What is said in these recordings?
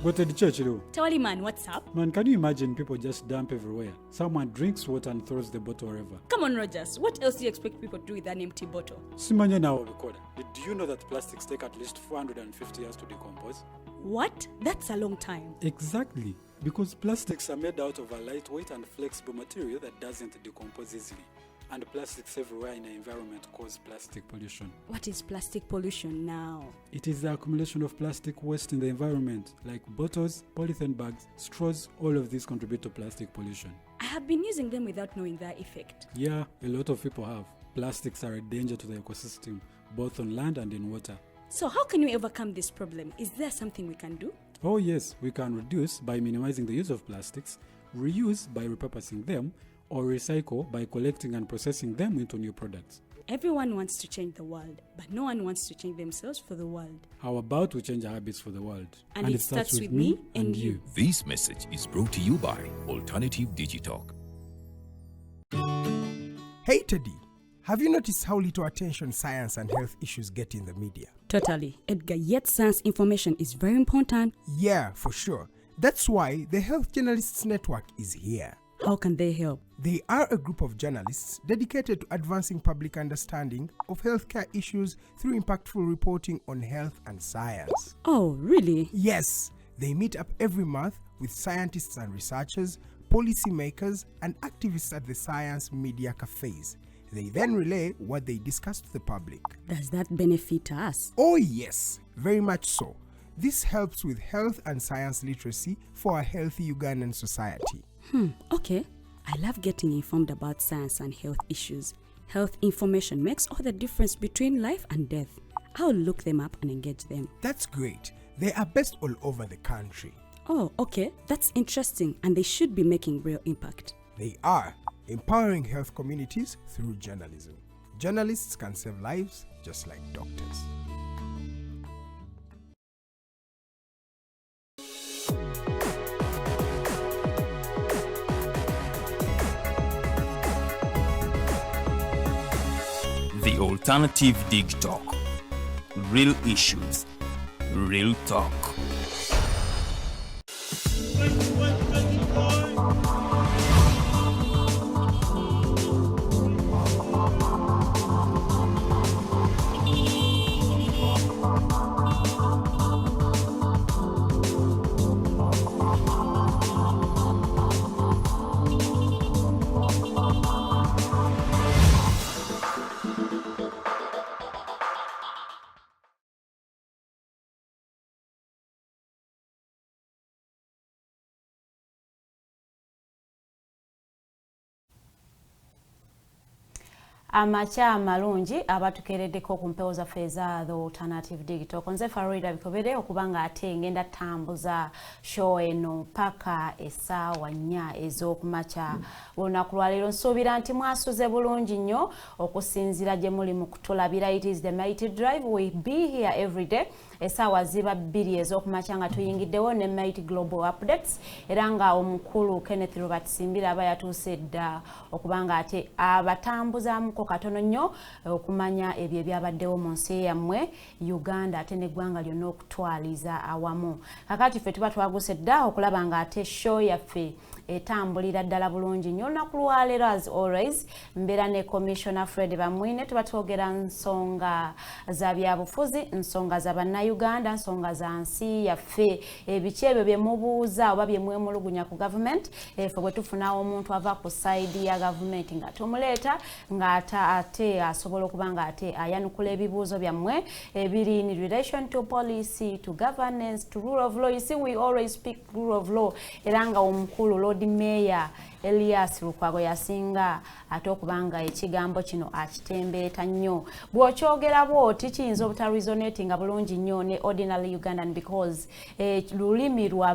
Go to the church, you know. Tawali man, what's up? Man, can you imagine people just dump everywhere? Someone drinks water and throws the bottle wherever. Come on, Rogers. What else do you expect people to do with an empty bottle? Simanya now, recorder. Did you know that plastics take at least 450 years to decompose? What? That's a long time. Exactly. Because plastics are made out of a lightweight and flexible material that doesn't decompose easily. And plastics everywhere in the environment cause plastic pollution. What is plastic pollution now? It is the accumulation of plastic waste in the environment, like bottles, polythene bags, straws. All of these contribute to plastic pollution. I have been using them without knowing their effect. Yeah, a lot of people have. Plastics are a danger to the ecosystem, both on land and in water. So how can we overcome this problem? Is there something we can do? Oh yes, we can reduce by minimizing the use of plastics, reuse by repurposing them, or recycle by collecting and processing them into new products. Everyone wants to change the world, but no one wants to change themselves for the world. How about we change our habits for the world? And it starts with me and you. This message is brought to you by Alternative Digital. Hey Teddy, have you noticed how little attention science and health issues get in the media? Totally, Edgar, yet science information is very important. Yeah, for sure. That's why the Health Journalists Network is here. How can they help? They are a group of journalists dedicated to advancing public understanding of healthcare issues through impactful reporting on health and science. Oh, really? Yes, they meet up every month with scientists and researchers, policymakers, and activists at the Science Media Cafes. They then relay what they discuss to the public. Does that benefit us? Oh yes, very much so. This helps with health and science literacy for a healthy Ugandan society. Okay. I love getting informed about science and health issues. Health information makes all the difference between life and death. I'll look them up and engage them. That's great. They are based all over the country. Oh, okay. That's interesting, and they should be making real impact. They are empowering health communities through journalism. Journalists can save lives just like doctors. The Alternative Dig Talk. Real issues, real talk. Amacha amalungi abatukereddeko ku mpewo zaffe eza The Alternative Digital. Konze Farida bikobere okubanga ate ngenda tambuza show eno paka essaawa 4 ez'okumakya. Olunaku lwaleero nsuubira nti mwasuze bulungi nnyo okusinziira gye muli mu kutulabira. It is the Mighty Drive. We be here every day. Essaawa ziba 2 ez'okumakya nga tuyingiddewo ne Mighty Global Updates. Era nga omukulu Kenneth Robert Simbira aba yatuuse dda okubanga ate abatambuzamuko katono nnyo okumanya ebyo ebyabaddewo mu nsi yammwe Uganda ate n'eggwanga lyonna okutwaliza awamu. Kakati ffe tuba twaguse dda okulaba nga ate show yaffe etambulira ddala bulungi nnyo. Olunaku lwaleero as always mbeera ne Commissioner Fred Bamwine tuba twogera nsonga za byabufuzi, nsonga za bannayuganda, nsonga za nsi yaffe, ebiki ebyo bye mubuuza oba bye mwemulugunya ku government. Ffe bwe tufuna omuntu ava ku side ya government nga tumuleeta nga ate asobola okuba nga ate ayanukula ebibuuzo byammwe ebiri in relation to policy, to governance, to rule of law. You see, we always speak rule of law. Era nga omukulu Lord Mayor Elias Lukwago yasinga ate okubanga ekigambo kino akitembeeta nnyo. Bw'okyogera bw'oti kiyinza obutaresonate nga bulungi nnyo ne ordinary Ugandan because lulimi lwa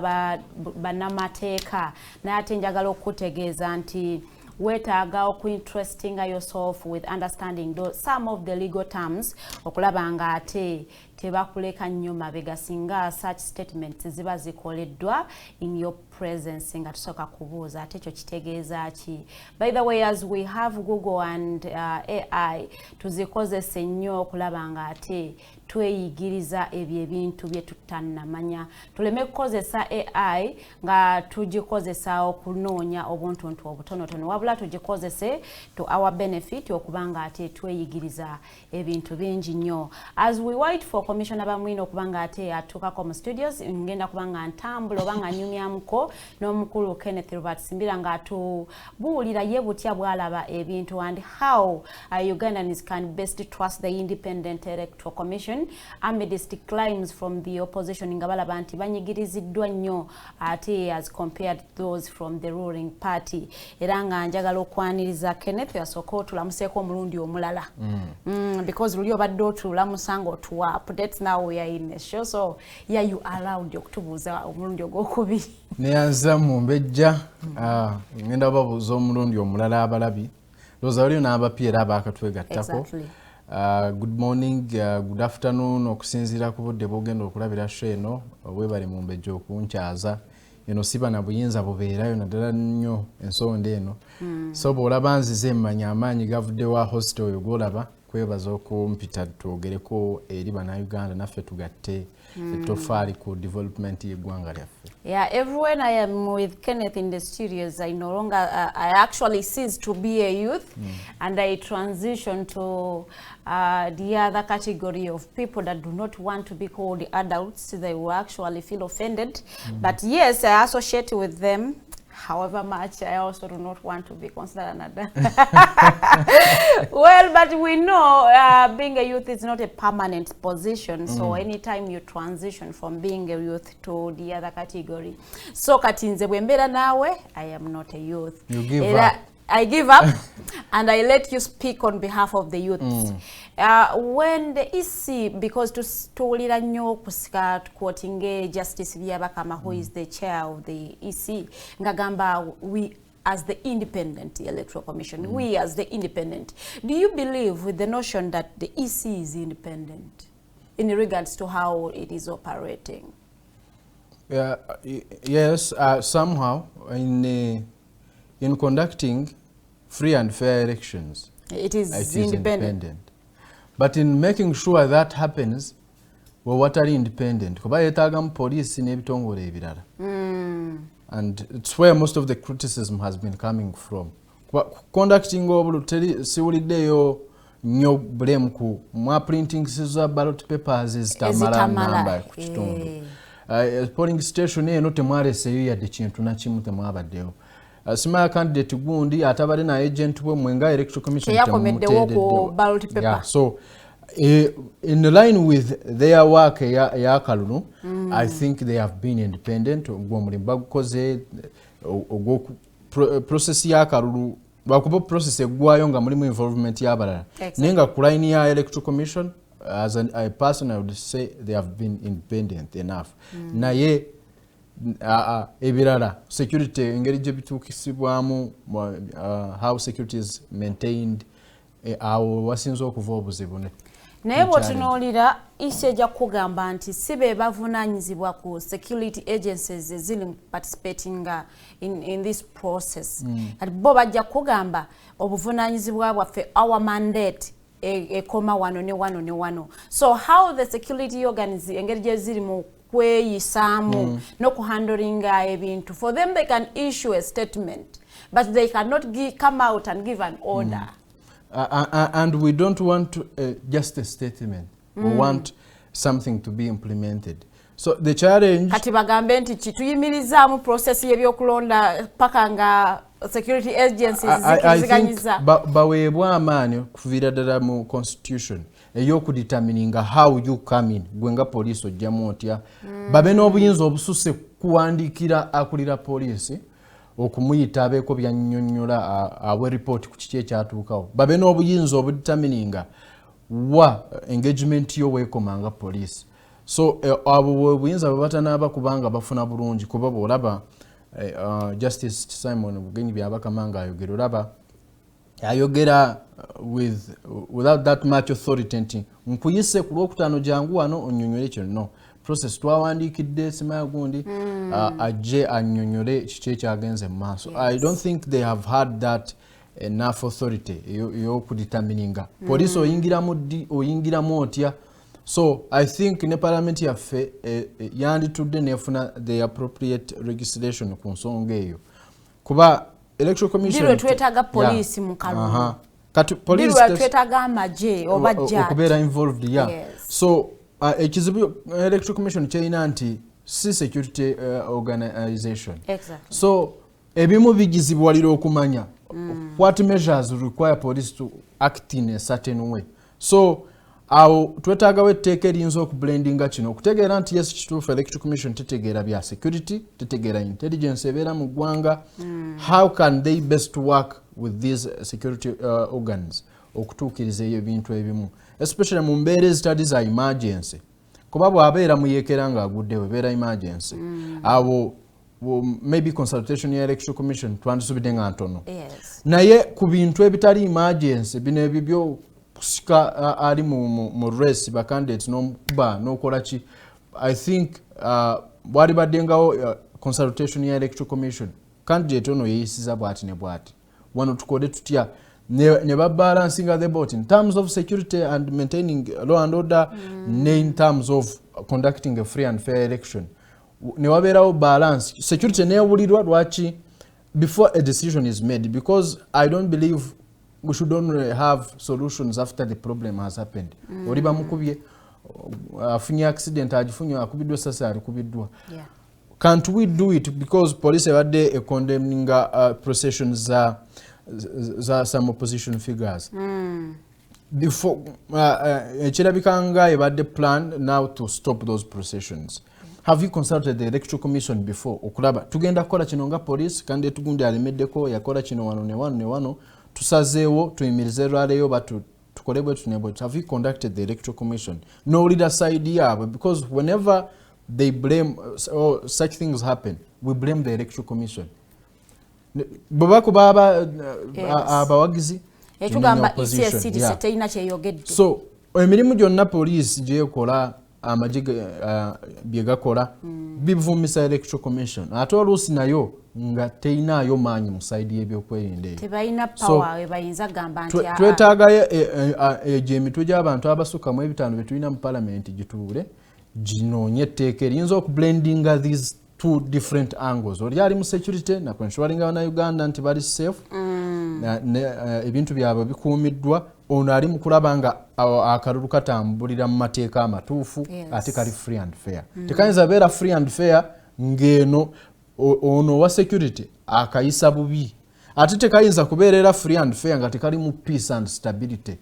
bannamateeka naye ate njagala okutegeeza nti wetaaga interesting yourself with understanding some of the legal terms okulaba nga ate tebakuleka nnyo mabega singa such statements ziba zikoleddwa in your presence nga tusooka kubuuza ate ekyo kitegeeza ki. By the way, as we have Google and AI tuzikozese nnyo okulaba nga ate tweyigiriza ebyo ebintu bye tutannamanya. Tuleme kukozesa AI nga tugikozesa okunoonya obuntuntu obutonotono, wabula tugikozese to our benefit okubanga ate tweyigiriza ebintu bingi nnyo. As we wait for Commissioner Bamwine okubanga ate atuukako mu studios, ngenda kubanga ntambula oba nga nyumyamuko n'omukulu Kenneth Robert Simbira nga atubuulira ye butya bwalaba ebintu and how Ugandans can best trust the Independent Electoral Commission amidst claims from the opposition nga balaba nti banyigiriziddwa nnyo ate as compared to those from the ruling party. Era nga njagala okwaniriza Kenneth yasooka otulamuseeko omulundi omulala because luli obadde otulamusa nga otuwa updates. Now we are in the show, so yeah, you allowed okutubuuza omulundi ogwokubiri. Neyanza mu mbejja ngenda babuuza omulundi omulala abalabi looza waliyo n'abapya era abaakatwegattako. Good morning, good afternoon okusinziira ku budde bw'ogenda okulabira show eno. Weebale mu mbejja okunkyaza eno siba na buyinza bubeerayo naddala nnyo ensonda eno. So bw'olaba nzize mmanya amaanyi gavuddewo hostel oyo gw'olaba kwebaza okumpita twogereko eri bannayuganda naffe tugatte ettoffaali ku development y'eggwanga lyaffe. Yeah, everyone I am with Kenneth in the studios, I no longer, I actually ceased to be a youth and I transitioned to the other category of people that do not want to be called adults. They will actually feel offended. But yes, I associate with them. However much, I also do not want to be considered an adult. Well, but we know being a youth is not a permanent position. So anytime you transition from being a youth to the other category. So katinze bwembera nawe, I am not a youth. You give up. I give up and I let you speak on behalf of the youths. When the EC, because to ulira nnyo kusika quoting Justice Ebyama, who is the chair of the EC, ngagamba we as the Independent Electoral Commission, we as the independent, do you believe with the notion that the EC is independent in regards to how it is operating? Yes, somehow in conducting free and fair elections, it is independent. But in making sure that happens, we're utterly independent. Police and it's where most of the criticism has been coming from. Conducting siwuliddeyo nnyo blame ku mwa printing za ballot papers is tamala namba ku kitundu. Polling station eno temwaleseyo yadde kintu na kimu temwabaddeyo. Simaya candidate gundi atabale na agent we mwenga electoral commission yakomeddewo ballot paper. Yeah, so in line with their work ya kalulu, I think they have been independent. Gwomulimba gukoze process ya kalulu bakubo process egwayo nga mulimu involvement y'abalala. Nenga ku line ya electoral commission, as a person I would say they have been independent enough. Naye ebirala security engeri gye bituukisibwamu, how security is maintained, awo wasinza okuva obuzibu ne. Naye bw'otunuulira ejja kugamba nti si be bavunaanyizibwa ku security agencies eziri participating in this process. Kati bo bajja kugamba obuvunaanyizibwa bwaffe, our mandate ekoma wano ne wano ne wano. So how the security organs engeri gye ziri mu kweyisaamu n'okuhandlinga ebintu, for them they can issue a statement but they cannot come out and give an order. And we don't want just a statement. We want something to be implemented. So the challenge... Kati bagambe nti kituyimirizaamu process y'ebyokulonda paka nga security agencies zikiziganyiza. I think baweebwa amaanyi okuviira ddala mu constitution ey'okudetermininga how you come in. Gwenga police ojjamu otya. Babe n'obuyinza obususe kuwandiikira akulira police okumuyita abeeko byannyonnyola awe report ku kiki ekyatuukawo. Babe n'obuyinza obudetermininga wa engagement yo weekomanga police. So abo obuyinza bwe batanaaba kubanga bafuna bulungi kuba bw'olaba Justice Simon Bugenyi by'abakamanga ayogera olaba ayogera without that much authority nti nkuyise ku lwokutaano jangu wano onnyonnyole kyo no process twawandiikidde simaya gundi ajje annyonnyole kiki ekyagenze mu maaso. I don't think they have had that enough authority y'okudetermininga police oyingiramu otya. So I think ne parliament yaffe yanditudde nefuna the appropriate legislation ku nsonga eyo kuba electoral commission diro twetaga police mu kalulu kati police twetaga amaje oba judge okubeera involved so ekizibu electoral commission kyerina nti si security organization so ebimu bigizibwalira okumanya what measures require police to act in a certain way. So awo twetaagawo etteeka eriyinza okublendinga kino okutegeera nti yes kituufu electoral commission tetegeera bya security tetegeera intelligence ebeera mu ggwanga how can they best work with these security organs okutuukiriza eyo ebintu ebimu especially mu mbeera ezitali za emergency kuba bw'abeera muyeekera ng'aguddewo ebeera emergency awo maybe consultation ya electoral commission twandisubidde nga ntono naye ku bintu ebitali emergency bino ebibyo kusika ali mu race ba candidates n'okuba n'okola ki I think bwali baddengawo consultation ya electoral commission candidate ono yeyisiza bwati ne bwati wano tukode tutya ne babalansinga the boat in terms of security and maintaining law and order in terms of conducting a free and fair election ne wabeerawo balance security neewulirwa lwaki before a decision is made because I don't believe we should only have solutions after the problem has happened. Oliba mukubye afunye accident agifunye akubiddwa sasa alikubiddwa. Can't we do it because police ebadde condemning processions za some opposition figures before ekirabikanga ebadde plan now to stop those processions. Have you consulted the electoral commission before okulaba tugenda kukola kino nga police kandi tugundi alemeddeko yakola kino wano ne wano tusazeewo tuyimirize lwaleyo batu tukolebwe tunebwe. Have you conducted the electoral commission no leader side yaabwe because whenever they blame or such things happen we blame the electoral commission bwebako baba abawagizi ekugamba ECS teina kyeyogedde so emirimu gyonna police gyekola amagye byegakola bivumisa electoral commission ate oluusi nayo nga teinaayo maanyi mu side y'ebyokwerinda tebalina power bayinza gamba nti twetaagayo egyo emitwe gy'abantu abasukka mu 5 betulina mu parliament gituule ginoonye etteeka eriyinza okublendinga these two different angles oli ali mu security na kwensualinga Bannayuganda nti bali safe ebintu byabwe bikuumiddwa ono ali mu kulaba nga akalulu katambulira mu mateeka amatuufu ate kali free and fair tekayinza beera free and fair ng'eno ono wa security akayisa bubi ate tekayinza kubeerera free and fair nga tekali mu peace and stability.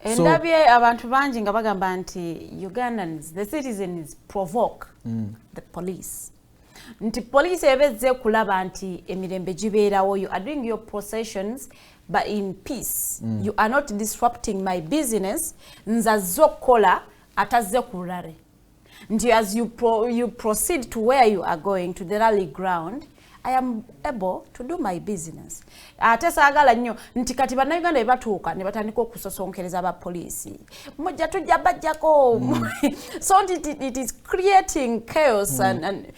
Endabye abantu bangi nga bagamba nti Ugandans the citizens provoke the police nti police ebezze kulaba nti emirembe gibeerawo you are doing your processions but in peace you are not disrupting my business nzazze okukola atazze ku rally nti as you proceed to where you are going to the rally ground I am able to do my business. Ate saagala nnyo nti kati Bannayuganda batuuka ne batandika okusosonkereza aba police. Mujja tujja bajjako. So it is creating chaos and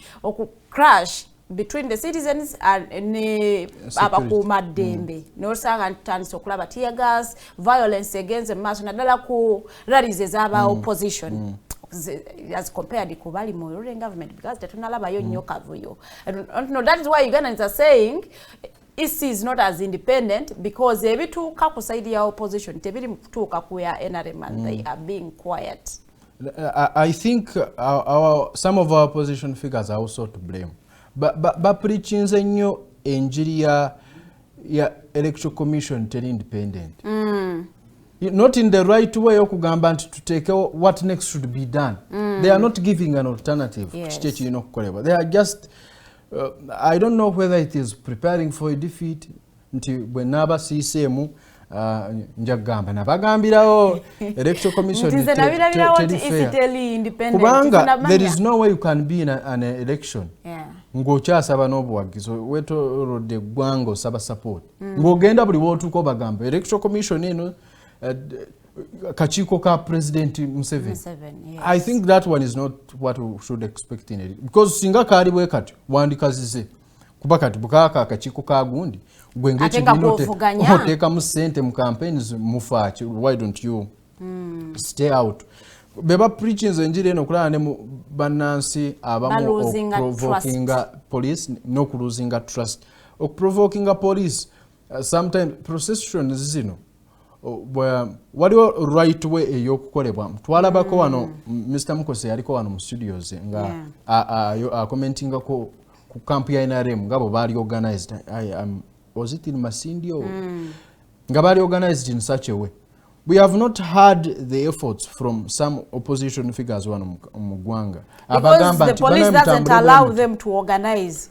crash between the citizens and abakuuma ddembe. N'osanga ntandise okulaba tear gas, violence against the mass naddala ku rallies ez'aba opposition. As compared to Bali ruling government because they don't allow you kavuyo. And no, that is why Ugandans are saying EC is not as independent because every two kaku side ya opposition tebiri mtuka kuya NRM and they are being quiet. I think some of our opposition figures are also to blame. But preaching nnyo enjiri ya electoral commission teri independent. Not in the right way okugamba nti tuteke what next should be done. They are not giving an alternative. Yes. They are just I don't know whether it is preparing for a defeat nti bwenaba CCM njagamba nabagambirawo electoral commission kubanga there is no way you can be in an election ng'okyasaba n'obuwagizi weetoolodde eggwanga osaba support ng'ogenda buli wootuuka obagamba electoral commission eno kakiiko ka president Museveni. Yes. I think that one is not what we should expect in it because singa kaali bwe kati wandikazize kuba kati bukaka akakiiko ka gundi gwe ng'ekibiina oteekamu ssente mu campaigns mufaaki why don't you stay out beba preachings enjiri eno okulaba ne mu bannansi abamu okuprovokinga police n'okuluzinga trust okuprovokinga police sometimes processions zino waliwo right way ey'okukolebwa twalabako wano Mr. Mukose yaliko wano mu studios nga commentinga ku camp ya NRM nga bo bali organized was it in Masindi nga bali organized in such a way. We have not had the efforts from some opposition figures one Mugwanga. Because the police doesn't allow them to organize.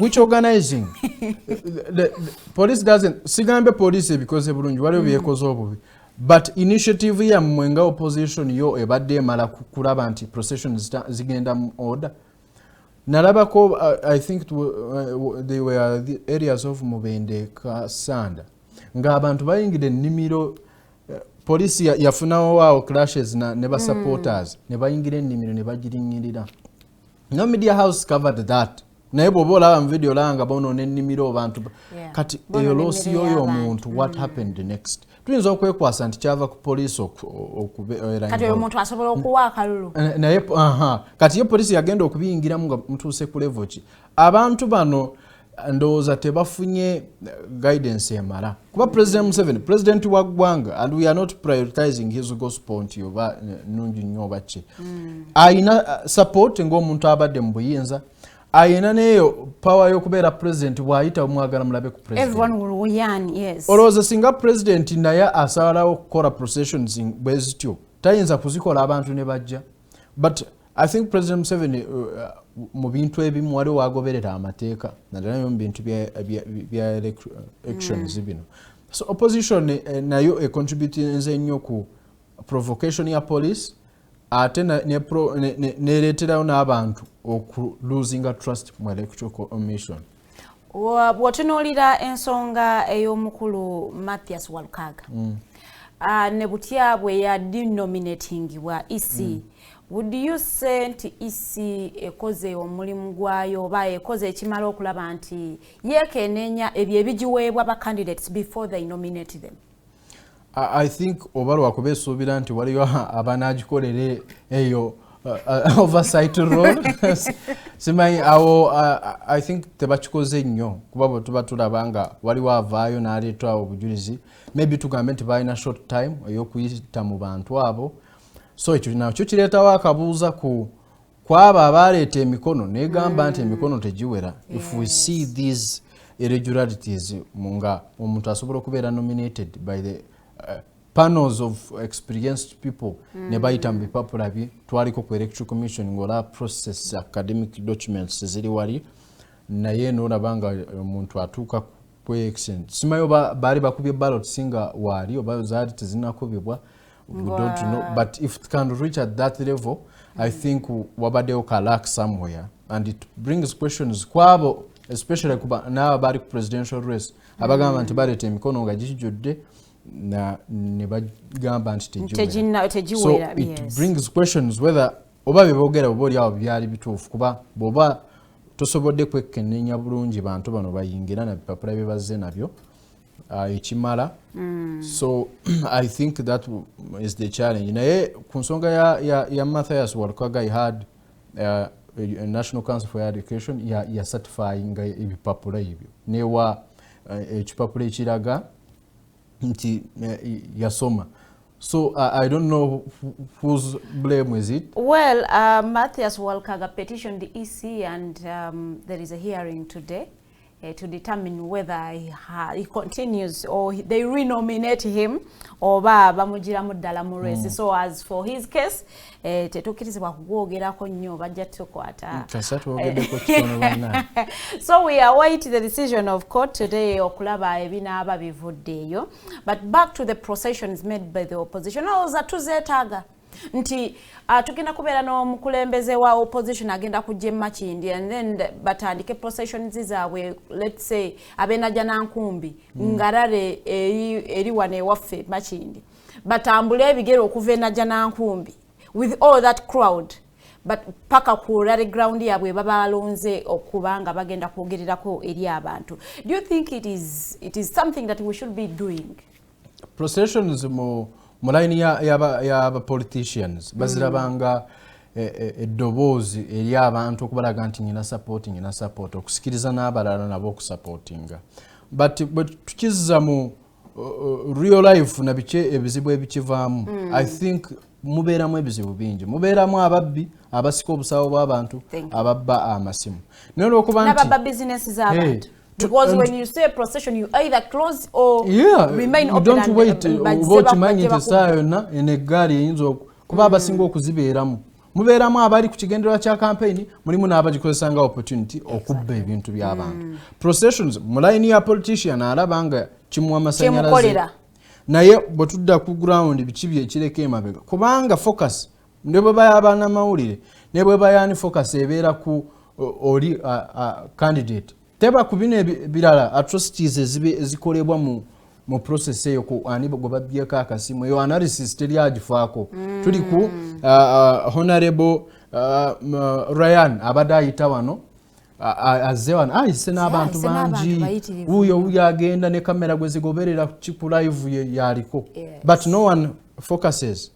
Which organizing? the police doesn't. Sigambe police because Burungi wale vehicles obubi. But initiative ya mwenga opposition yo ebadde mala kulaba anti processions zigenda mu order. Nalabako I think they were the areas of Mubende Kasanda. Nga abantu bayingide nimiro police yafunawo wao clashes na neba supporters ne bayingira ennimiro ne bagiringirira. No media house covered that. Naye bw'oba video langa bono n'ennimiro abantu kati eyo loosi y'oyo omuntu what happened next. Tuyinza okwekwasa nti kyava ku police okubeera kati oyo omuntu asobola okuwa akalulu naye kati ye police yagenda okubiyingiramu nga mutuuse ku level ki abantu bano ndowooza tebafunye guidance emala kuba President Museveni president wa ggwanga and we are not prioritizing his gospel nti oba nungi nnyo oba ki ayina support ng'omuntu abadde mu buyinza ayina neyo power y'okubeera president bw'ayita omwagala mulabe ku president everyone will yarn yes olowooza singa president naye asalawo okukola processions bwe zityo tayinza kuzikola abantu ne bajja but I think President Museveni mu bintu ebimu wali wagoberera amateeka naddala mu bintu bya elections bino so opposition nayo contributing nnyo ku provocation ya police ate nereeterawo n'abantu okulosing trust mu electoral commission. Bw'otunuulira ensonga ey'omukulu Mathias Walukaga ne Butya bwe yadenominatingibwa EC would you say nti EC ekoze omulimu gwayo oba ekoze ekimala okulaba nti yeekenneenya ebyo ebigiweebwa ba candidates before they nominate them? I think oba lwakuba esuubira nti waliwo abanaagikolera eyo oversight role simanyi awo I think tebakikoze nnyo kuba bwe tuba tulaba nga waliwo avaayo n'aleeta obujulizi maybe tugambe nti balina short time ey'okuyita mu bantu abo so ekyo nakyo kireetawo akabuuza kwabo abaleeta emikono negamba nti emikono tegiwera if we see these irregularities nga omuntu asobola okubeera nominated by the panels of experienced people ne bayita mu bipapula bye twaliko ku electoral commission ng'ola process academic documents ziri wali naye n'olaba nga omuntu atuuka ku election simayo baali bakubye ballot singa waali oba zaali tezinakubibwa we don't know but if it can reach at that level I think wabaddewo kalack somewhere and it brings questions kwabo especially kuba n'aba bali ku presidential race abagamba nti baleeta emikono nga gikijjudde ne bagamba nti tegiwera so it brings questions whether oba beboogera oba oli awo byali bituufu kuba bw'oba tosobodde kwekkenneenya bulungi bantu bano bayingira na bipapula bye bazze nabyo ekimala so I think that is the challenge naye ku nsonga ya Mathias Walukaga had a National Council for Education ya certifying ebipapula ebyo newa ekipapula ekiraga nti yasoma so I don't know whose blame is it. Well, Mathias Walukaga petitioned the EC and there is a hearing today to determine whether he continues or they renominate him or bamugiramu ddala mu race. So as for his case, tetukkirizibwa kugwogerako nnyo bajja tukwata. So we await the decision of court today okulaba ebinaaba bivuddeeyo. But back to the processions made by the opposition. Olowooza tuzeetaaga. nti tugenda kubeera n'omukulembeze wa opposition agenda kujja Makindi and then batandike processions zaabwe, let's say ab'enajja nankumbi ngarare eri wane ewaffe Makindi batambule ebigere okuva enajja nankumbi with all that crowd, but paka ku rally ground yabwe baba alonze okubanga bagenda kwogererako eri abantu. Do you think it is something that we should be doing? Processions mu line ya politicians bazirabanga eddoboozi eri abantu okubalaga nti nyina support okusikiriza n'abalala nabo okusupportinga, but tukiza mu real life na biche ebizibu ebikivaamu. I think mubeeramu ebizibu bingi, mubeeramu ababbi abasika obusawo bw'abantu ababba amasimu n'ababba businesses z'abantu. Because when you say procession, you either close or remain open. Don't wait ubokimanyi nti saa yonna eneggaali eyinza kuba abasinga okuzibeeramu. Mubeeramu abali ku kigendererwa kya campaign, mulimu n'abagikozesa nga opportunity okubba ebintu by'abantu. Processions mu line ya politician alabanga kimuwa amasanyalaze, naye bwe tudda ku ground biki bye kireka emabega kubanga focus ne bwe baya Bannamawulire ne bwe bayani focus ebeera ku oli candidate teba kubine birala atrocities ezikolebwa mu process eyo ku ani bwe babyeko akasimu eyo analysis teri agifaako. Tuli ku honorable Ryan abadde ayita wano azze wano ayise n'abantu bangi, uyo agenda ne kamera gwe zigoberera ku live yaliko, but no one focuses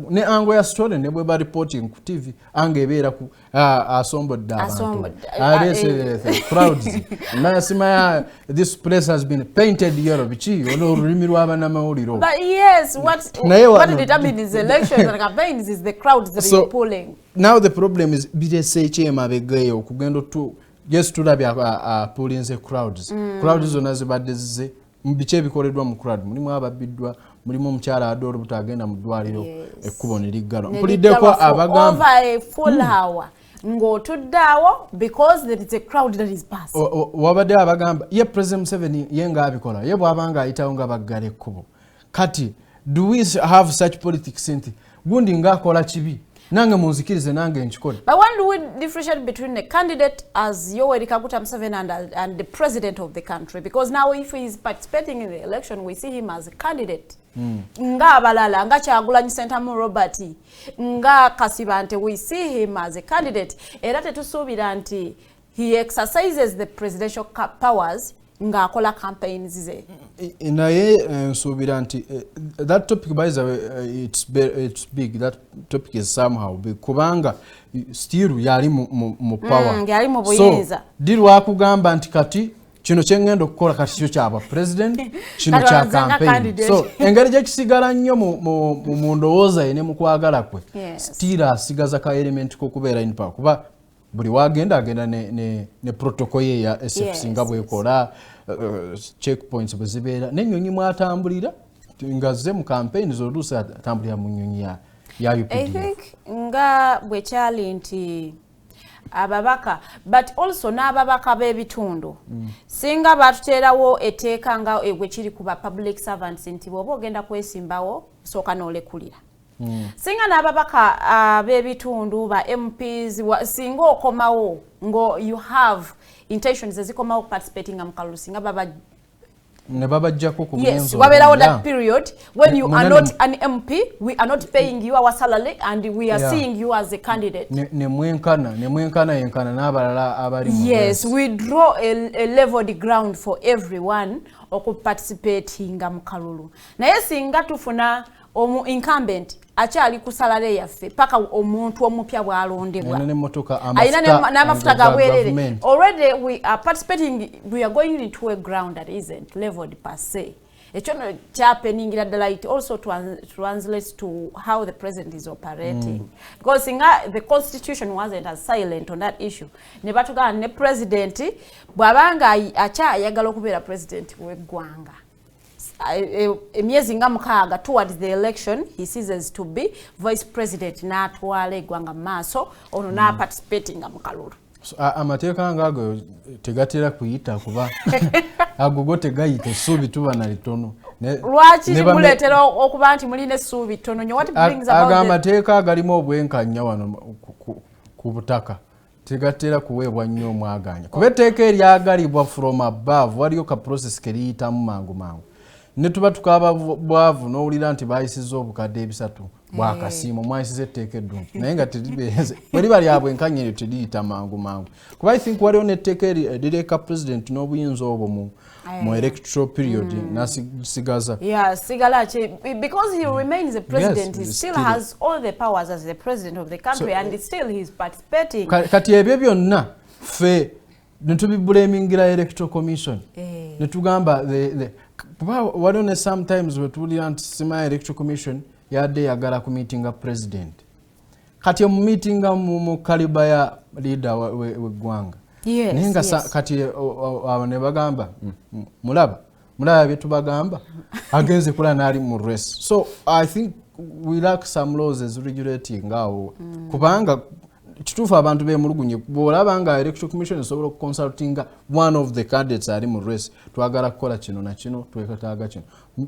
ne ango ya story ne bwe ba reporting ku TV ange ebeera ku asombodde abantu crowds nasima this place has been painted yellow bichi olulimi lwa Bannamawulire. But yes, what determines elections and campaigns is the crowds that are pulling. Now the problem is BDC chema begeyo kugendo tu yes tulabya pulling the crowds zona zibadde zize mbiche bikoleddwa mu crowd mulimu ababiddwa mulimu omukyala adoro butagenda mu ddwaliro ekkubo ne liggalo mpuliddeko abagamba over a full hour ng'otuddeawo because there is a crowd that is passing. Wabadde abagamba ye President Museveni ye ng'abikola ye bw'abanga ayitawo nga baggala ekkubo. Kati do we have such politics nti gundi ng'akola kibi nange munzikirize nange nkikole? But when do we differentiate between the candidate as Yoweri Kaguta Museveni and the president of the country? Because now if he is participating in the election, we see him as a candidate. Nga abalala, nga Kyagulanyi Ssentamu Robert, nga Kasibante, we see him as a candidate. Era tetusuubira nti he exercises the presidential powers nga akola campaigns ze. Naye nsuubira nti that topic by the way it's big, that topic is somehow big kubanga still yali mu power yali mu buyinza. So dirwa kugamba nti kati kino kyengenda okukola kati kyo kyaba president kino kya campaign. So engeri gye kisigala nnyo mu ndowooza ye ne mu kwagala kwe still asigaza ka element ko kubeera in power kuba buli wagenda agenda ne protocol ye ya SFC nga bwekola checkpoints bwe zibeera n'ennyonyi mwatambulira nga zze mu campaign z'oluusi atambulira mu nnyonyi ya UPDF. I think nga bwe kyali nti ababaka but also n'ababaka b'ebitundu singa batuteerawo etteeka nga bwe kiri ku ba public servants nti bw'oba ogenda kwesimbawo sooka n'olekulira. Singa n'ababaka b'ebitundu ba MPs singa okomawo ngo you have intentions ezikomawo participating mu kalulu singa baba ne babajjako ku yes wabeerawo that period when you are not an MP, we are not paying you our salary and we are seeing you as a candidate. ne mwenkana yenkana n'abalala abali mu yes we draw a leveled ground for everyone okuparticipatinga mu kalulu. Naye singa tufuna omu incumbent akyali ku salary yaffe paka omuntu omupya bw'alondebwa ayina n'amafuta gabwerere already we are participating, we are going into a ground that isn't leveled per se. Ekyo kyapeningira ddala it also translates to how the president is operating because the constitution wasn't as silent on that issue. Ne batugamba ne president bw'abanga akyayagala okubeera president w'eggwanga emyezi nga 6 towards the election he ceases to be vice president n'atwala eggwanga mu maaso ono n'aparticipating mu kalulu. Amateeka ng'ago tegatera kuyita kuba agogo tegayita essuubi tuba na litono lwaki muletera okuba nti mulina essuubi ttono nyo what brings about amateeka agalimu obwenkanya wano ku butaka tegatera kuweebwa nnyo omwaganya kuba etteeka eryagalibwa from above waliyo ka process keriyitamu mangu ne tuba tukaaba bwavu n'owulira nti bayisizza obukadde ebisatu bwakasiimo mwayisiza etteeka eddungu naye nga teribeeze bwe liba lya bwenkanya eryo teriyita mangu kuba I think waliwo n'etteeka erireka president n'obuyinza obwo mu electoral period nasigaza sigala because he remains the president, yes, he still has all the powers as the president of the country, so, and still he's participating. Kati ebyo byonna fe netubibulamingira electoral commission netugamba waliwo ne sometimes wetuwulira nti sima electoral commission yadde yagala ku meetinga president kati mu meetinga mu kaliba ya leader w'eggwanga naye nga kati ne bagamba mulaba bye tubagamba agenze kula n'ali mu race. So I think we lack some laws regulating awo kubanga kituufu abantu beemulugunye bw'olaba nga electoral commission esobola okuconsultinga one of the candidates ali mu race twagala kukola kino na kino twekataaga kino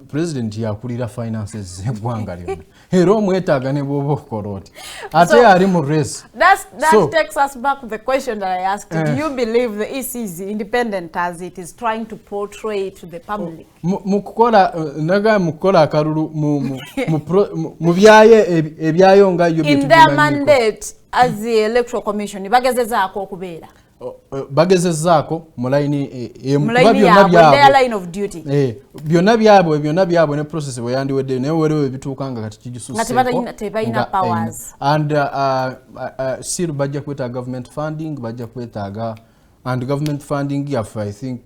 president yakulira finances z'eggwanga lyonna era omwetaaga ne bw'oba okukola oti ate ali mu race. That takes us back to the question that I asked. Do you believe the EC is independent as it is trying to portray to the public? Mukukola naga mukukola akalulu mu byaye ebyayo nga yo in their mandate as the electoral commission bagezezaako okubeera bagezezaako mu line line of duty byonna byabwe ne process bwe yandiwedde naye waliwo ebituuka nga kati kigisuseeko tebalina powers and still bajja kwetaaga government funding bajja kwetaaga and government funding yaffe I think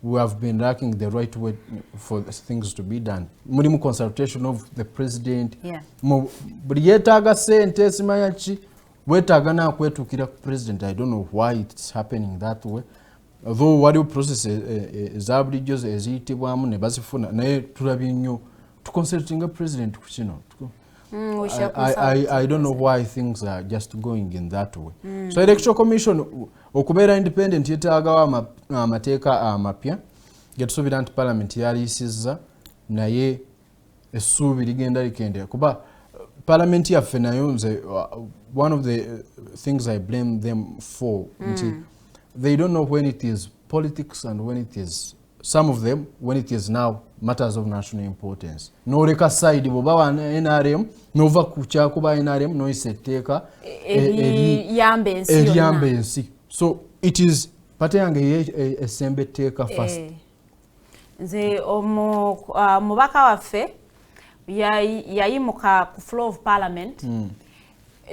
we have been lacking the right way for things to be done. Mulimu consultation of the president. Buli yeetaaga sente simanya ki wetaaga na kwetukira ku president. I don't know why it's happening that way. Although waliwo process za bulijjo eziyitibwamu ne bazifuna naye tulabye nnyo to consulting a president ku kino. I don't know why things are just going in that way. So electoral commission okubeera independent yetaagawo amateeka amapya getusuubira nti parliament yaliisizza naye essuubi ligenda likendera kuba parliament yaffe nayo nze one of the things I blame them for nti they don't know when it is politics and when it is some of them when it is now matters of national importance. N'oleka side bw'oba wa NRM n'ova ku kyakuba NRM n'oyisa etteeka eriyamba ensi. So it is pate yange esembe etteeka first. Nze mubaka waffe yayimuka ku floor of parliament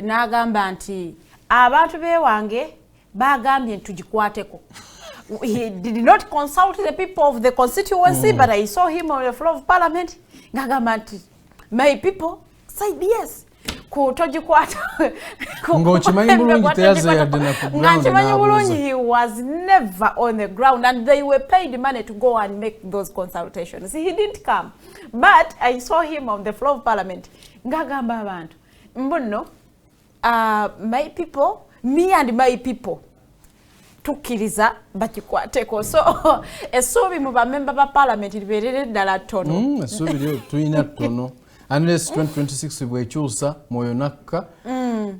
n'agamba nti abantu bewange bagambye tugikwateko. He did not consult the people of the constituency, but I saw him on the floor of parliament. Ngagamba my people said yes. He was never on the ground and they were paid money to go and make those consultations. He didn't come. But I saw him on the floor of parliament. Ngagamba abantu. Mbuno, my people, me and my people, tukiriza bakikwateko. So, essuubi mu bamemba ba parliament libeerere ddala ttono. Essuubi lyo tulina ttono. Unless 2026 bwekyusa mwoyo nakka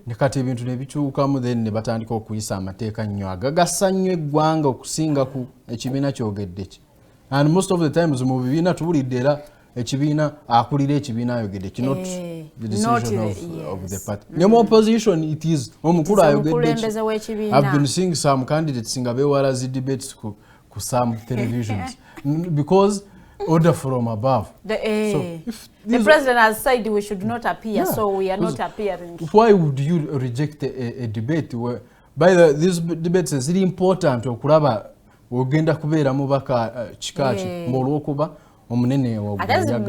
ne kati ebintu ne bikyukamu then ne batandika okuyisa amateeka nnyo agagasa nnyo eggwanga okusinga ku ekibiina kyogedde ki. And most of the times mu bibiina tuwulidde era ekibiina akulira ekibiina ayogedde not the decision of the party. Ne mu opposition it is omukulu ayogedde. I've been seeing some candidates nga beewala zi debates ku some televisions because order from above. The president has said we should not appear, so we are not appearing. Why would you reject a debate where, by these debates is really important okulaba ogenda kubeera mubaka kikaki ng'olwokuba omunene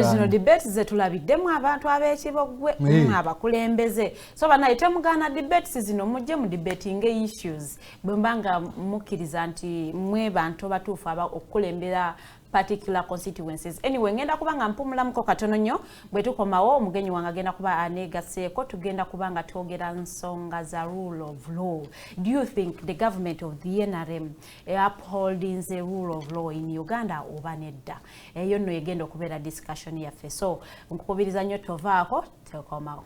zino debates zetulabiddemu abantu ab'ekibogwe abakulembeze so banayite mugana debates zino mujje mu debating issues bwe mbanga mukkiriza nti mwe bantu batuufu okukulembera particular constituencies. Anyway, ngenda kubanga mpumulamuko katono nnyo bwe tukomawo omugenyi wange agenda kuba aneegaseeko tugenda kubanga twogera nsonga za rule of law. Do you think the government of the NRM upholding the rule of law in Uganda oba nedda? Eyo nno egenda okubeera discussion yaffe. So nkukubiriza nnyo tovaako tekomawo.